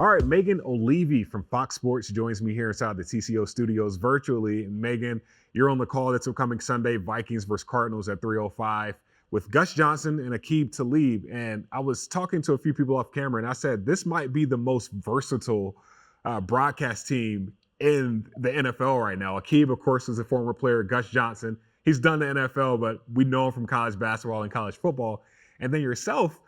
All right, Megan Olivi from Fox Sports joins me here inside the TCO studios virtually. Megan, you're on the call that's upcoming Sunday, Vikings versus Cardinals at 3:05 with Gus Johnson and Aqib Talib. And I was talking to a few people off camera, and I said this might be the most versatile broadcast team in the NFL right now. Aqib, of course, is a former player. Gus Johnson, he's done the NFL, but we know him from college basketball and college football. And then yourself,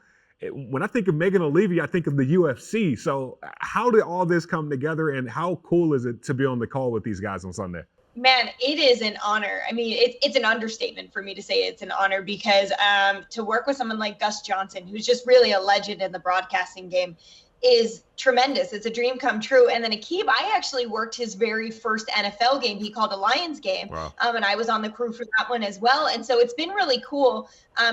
when I think of Megan Olivi, I think of the UFC. So how did all this come together, and how cool is it to be on the call with these guys on Sunday? Man, it is an honor. I mean, it's an understatement for me to say it's an honor because to work with someone like Gus Johnson, who's just really a legend in the broadcasting game, is tremendous. It's a dream come true. And then Aqib, I actually worked his very first NFL game. He called a Lions game. Wow. And I was on the crew for that one as well. And so it's been really cool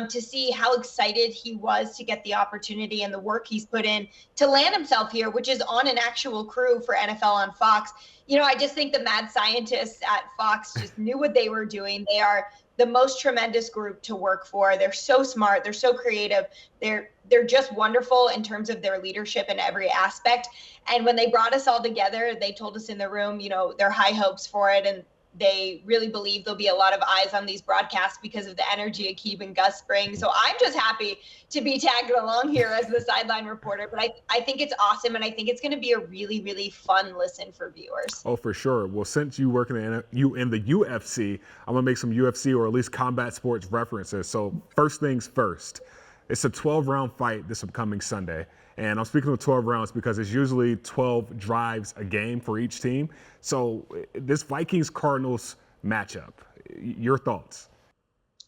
to see how excited he was to get the opportunity and the work he's put in to land himself here, which is on an actual crew for NFL on Fox. You know, I just think the mad scientists at Fox just knew what they were doing. They are the most tremendous group to work for. They're so smart. They're so creative. They're just wonderful in terms of their leadership in every aspect. And when they brought us all together, they told us in the room, you know, their high hopes for it. And they really believe there'll be a lot of eyes on these broadcasts because of the energy Aqib and Gus bring. So I'm just happy to be tagged along here as the sideline reporter. But I think it's awesome, and I think it's going to be a really, really fun listen for viewers. Oh, for sure. Well, since you work in the UFC, I'm going to make some UFC or at least combat sports references. So first things first, it's a 12-round fight this upcoming Sunday. And I'm speaking of 12 rounds because it's usually 12 drives a game for each team. So this Vikings-Cardinals matchup, your thoughts?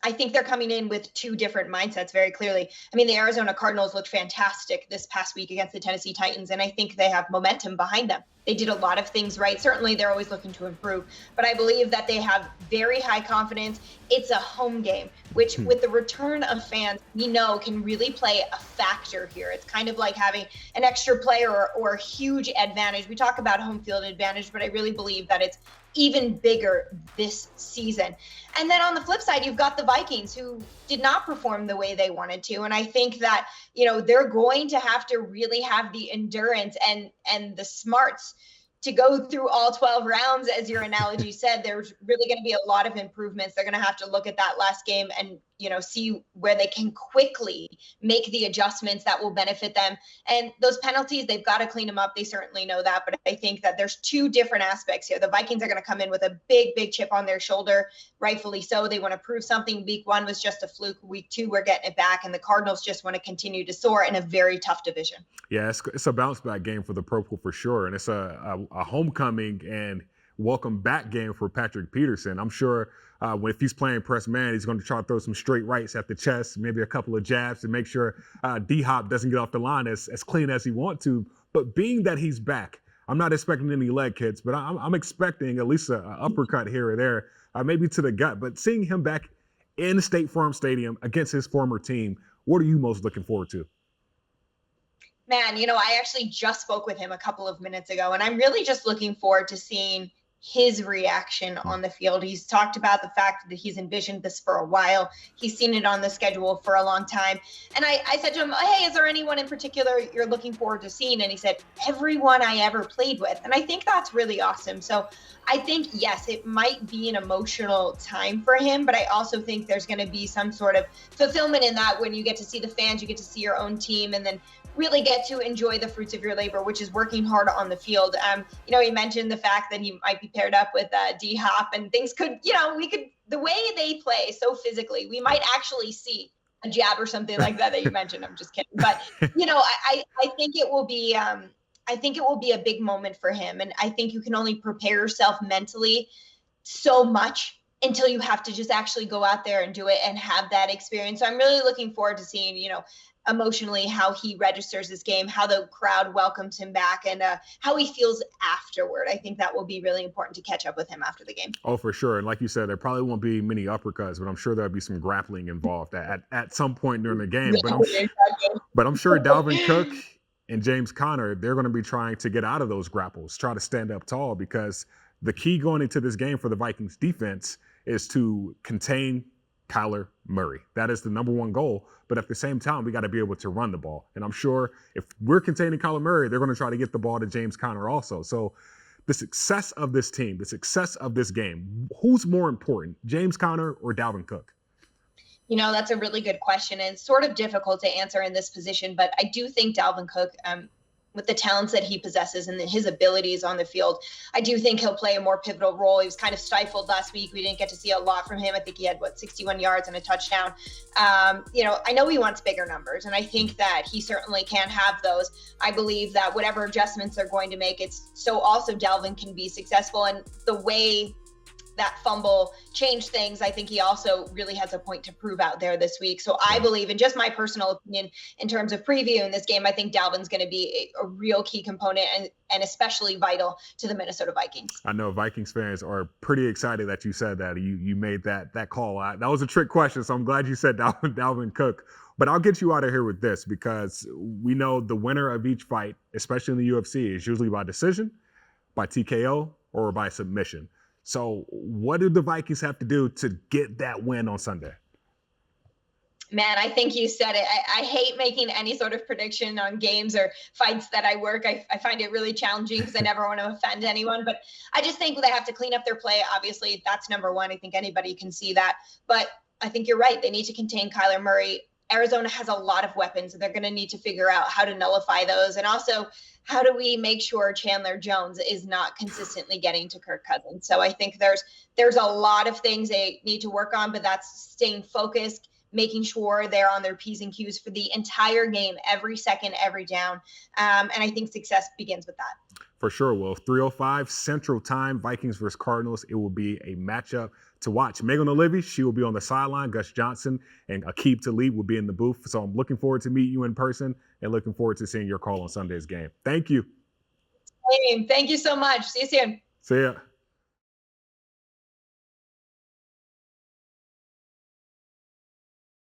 I think they're coming in with two different mindsets very clearly. I mean, the Arizona Cardinals looked fantastic this past week against the Tennessee Titans, and I think they have momentum behind them. They did a lot of things right. Certainly, they're always looking to improve, but I believe that they have very high confidence. It's a home game, which with the return of fans, we know can really play a factor here. It's kind of like having an extra player or a huge advantage. We talk about home field advantage, but I really believe that it's even bigger this season. And then on the flip side, you've got the Vikings, who did not perform the way they wanted to. And I think that, you know, they're going to have to really have the endurance and the smarts to go through all 12 rounds. As your analogy said, there's really going to be a lot of improvements. They're going to have to look at that last game and, you know, see where they can quickly make the adjustments that will benefit them. And those penalties, they've got to clean them up. They certainly know that. But I think that there's two different aspects here. The Vikings are going to come in with a big, big chip on their shoulder, rightfully so. They want to prove something. Week one was just a fluke. Week two, we're getting it back. And the Cardinals just want to continue to soar in a very tough division. Yeah, it's a bounce back game for the Purple for sure. And it's a homecoming and welcome back game for Patrick Peterson. I'm sure if he's playing press man, he's going to try to throw some straight rights at the chest, maybe a couple of jabs to make sure D-Hop doesn't get off the line as clean as he wants to. But being that he's back, I'm not expecting any leg hits, but I'm expecting at least an uppercut here or there, maybe to the gut. But seeing him back in State Farm Stadium against his former team, what are you most looking forward to? Man, you know, I actually just spoke with him a couple of minutes ago, and I'm really just looking forward to seeing his reaction on the field. He's talked about the fact that he's envisioned this for a while. He's seen it on the schedule for a long time. And I said to him, hey, is there anyone in particular you're looking forward to seeing? And he said, everyone I ever played with. And I think that's really awesome. So I think, yes, it might be an emotional time for him, but I also think there's going to be some sort of fulfillment in that when you get to see the fans, you get to see your own team, and then really get to enjoy the fruits of your labor, which is working hard on the field. You know, he mentioned the fact that he might be paired up with D-Hop, and things could, you know, the way they play so physically, we might actually see a jab or something like that you mentioned. I'm just kidding. But, you know, I think it will be, I think it will be a big moment for him. And I think you can only prepare yourself mentally so much until you have to just actually go out there and do it and have that experience. So I'm really looking forward to seeing, you know, emotionally how he registers this game, how the crowd welcomes him back, and how he feels afterward. I think that will be really important to catch up with him after the game. Oh, for sure. And like you said, there probably won't be many uppercuts, but I'm sure there'll be some grappling involved at some point during the game. But I'm sure Dalvin Cook and James Conner, they're going to be trying to get out of those grapples, try to stand up tall, because the key going into this game for the Vikings defense is to contain Kyler Murray. That is the number one goal. But at the same time, we got to be able to run the ball. And I'm sure if we're containing Kyler Murray, they're going to try to get the ball to James Conner also. So the success of this team, the success of this game, who's more important, James Conner or Dalvin Cook? That's a really good question, and it's sort of difficult to answer in this position, but I do think Dalvin Cook, with the talents that he possesses and his abilities on the field, I do think he'll play a more pivotal role. He was kind of stifled last week. We didn't get to see a lot from him. I think he had 61 yards and a touchdown. I know he wants bigger numbers, and I think that he certainly can have those. I believe that whatever adjustments they're going to make, it's so also Dalvin can be successful. And the way that fumble changed things, I think he also really has a point to prove out there this week. So I believe, in just my personal opinion, in terms of previewing this game, I think Dalvin's going to be a real key component and especially vital to the Minnesota Vikings. I know Vikings fans are pretty excited that you said that. You made that call. That was a trick question, so I'm glad you said Dalvin Cook. But I'll get you out of here with this, because we know the winner of each fight, especially in the UFC, is usually by decision, by TKO, or by submission. So what do the Vikings have to do to get that win on Sunday? Man, I think you said it. I hate making any sort of prediction on games or fights that I work. I find it really challenging because I never want to offend anyone. But I just think they have to clean up their play. Obviously, that's number one. I think anybody can see that. But I think you're right. They need to contain Kyler Murray. Arizona has a lot of weapons, and they're going to need to figure out how to nullify those. And also, how do we make sure Chandler Jones is not consistently getting to Kirk Cousins? So I think there's a lot of things they need to work on, but that's staying focused, making sure they're on their P's and Q's for the entire game, every second, every down. And I think success begins with that. For sure. Well, 3:05 Central Time, Vikings versus Cardinals. It will be a matchup to watch. Megan Olivi, she will be on the sideline. Gus Johnson and Aqib Talib will be in the booth. So I'm looking forward to meet you in person and looking forward to seeing your call on Sunday's game. Thank you. Thank you so much. See you soon. See ya.